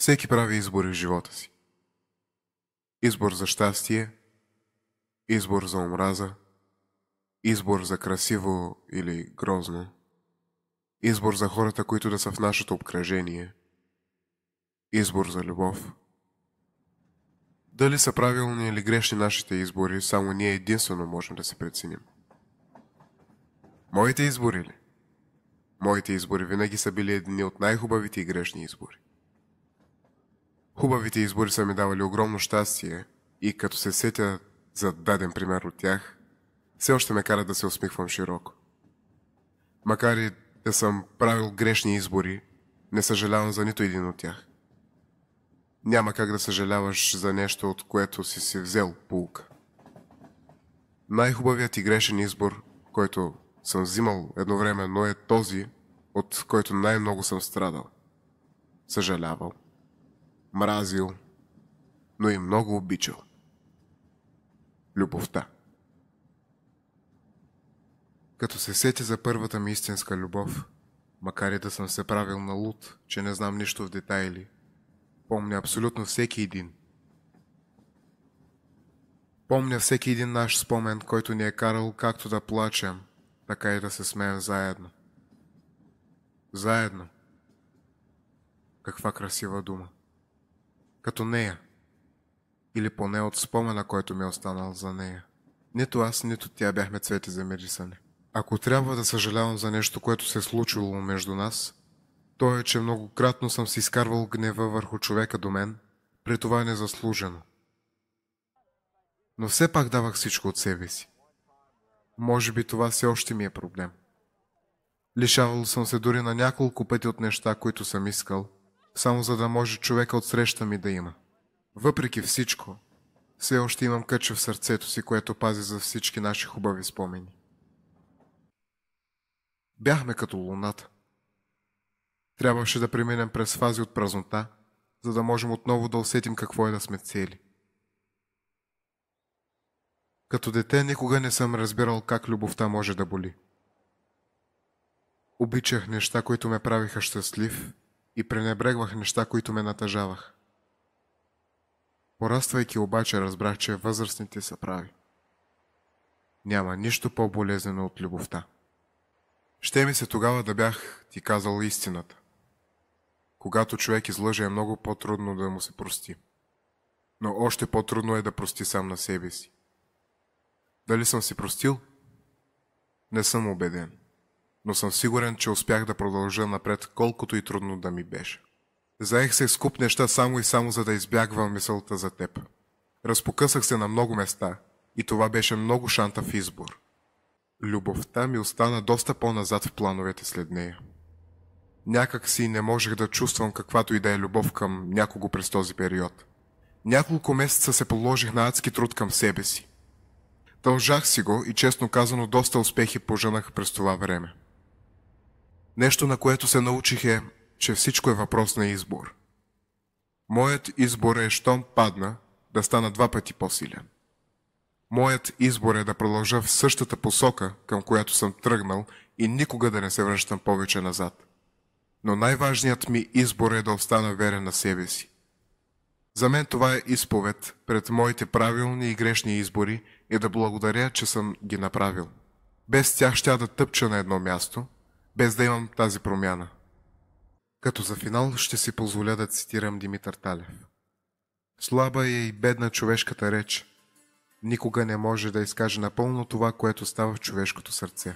Всеки прави избори в живота си. Избор за щастие, избор за омраза, избор за красиво или грозно, избор за хората, които да са в нашето обкръжение, избор за любов. Дали са правилни или грешни нашите избори, само ние единствено можем да се преценим. Моите избори ли? Моите избори винаги са били едни от най-хубавите и грешни избори. Хубавите избори са ми давали огромно щастие и като се сетя за даден пример от тях, все още ме кара да се усмихвам широко. Макар и да съм правил грешни избори, не съжалявам за нито един от тях. Няма как да съжаляваш за нещо, от което си взел поука. Най-хубавият и грешен избор, който съм взимал едновременно, е този, от който най-много съм страдал. Съжалявал, мразил, но и много обичал. Любовта. Като се сетя за първата ми истинска любов, макар и да съм се правил на луд, че не знам нищо в детайли, помня абсолютно всеки един. Помня всеки един наш спомен, който ни е карал както да плачем, така и да се смеем заедно. Заедно. Каква красива дума. Като нея. Или поне от спомена, който ми е останал за нея. Нито аз, нито тя бяхме цвети за мирисане. Ако трябва да съжалявам за нещо, което се е случило между нас, то е, че многократно съм си изкарвал гнева върху човека до мен, при това незаслужено. Но все пак давах всичко от себе си. Може би това все още ми е проблем. Лишавал съм се дори на няколко пъти от неща, които съм искал, само за да може човека отсреща ми да има. Въпреки всичко, все още имам кътче в сърцето си, което пази за всички наши хубави спомени. Бяхме като луната. Трябваше да преминем през фази от празнота, за да можем отново да усетим какво е да сме цели. Като дете никога не съм разбирал как любовта може да боли. Обичах неща, които ме правиха щастлив, и пренебрегвах неща, които ме натъжавах. Пораствайки обаче, разбрах, че възрастните са прави. Няма нищо по-болезнено от любовта. Ще ми се тогава да бях ти казал истината. Когато човек излъже, е много по-трудно да му се прости. Но още по-трудно е да прости сам на себе си. Дали съм си простил? Не съм убеден. Но съм сигурен, че успях да продължа напред, колкото и трудно да ми беше. Заех се с куп неща само и само за да избягвам мисълта за теб. Разпокъсах се на много места и това беше много шантав избор. Любовта ми остана доста по-назад в плановете след нея. Някак си не можех да чувствам каквато и да е любов към някого през този период. Няколко месеца се положих на адски труд към себе си. Дължах си го и честно казано доста успехи пожънах през това време. Нещо, на което се научих, е, че всичко е въпрос на избор. Моят избор е, щом падна, да стана 2 пъти по-силен. Моят избор е да продължа в същата посока, към която съм тръгнал, и никога да не се връщам повече назад. Но най-важният ми избор е да остана верен на себе си. За мен това е изповед пред моите правилни и грешни избори и да благодаря, че съм ги направил. Без тях щя да тъпча на едно място, без да имам тази промяна. Като за финал ще си позволя да цитирам Димитър Талев. Слаба е и бедна човешката реч. Никога не може да изкаже напълно това, което става в човешкото сърце.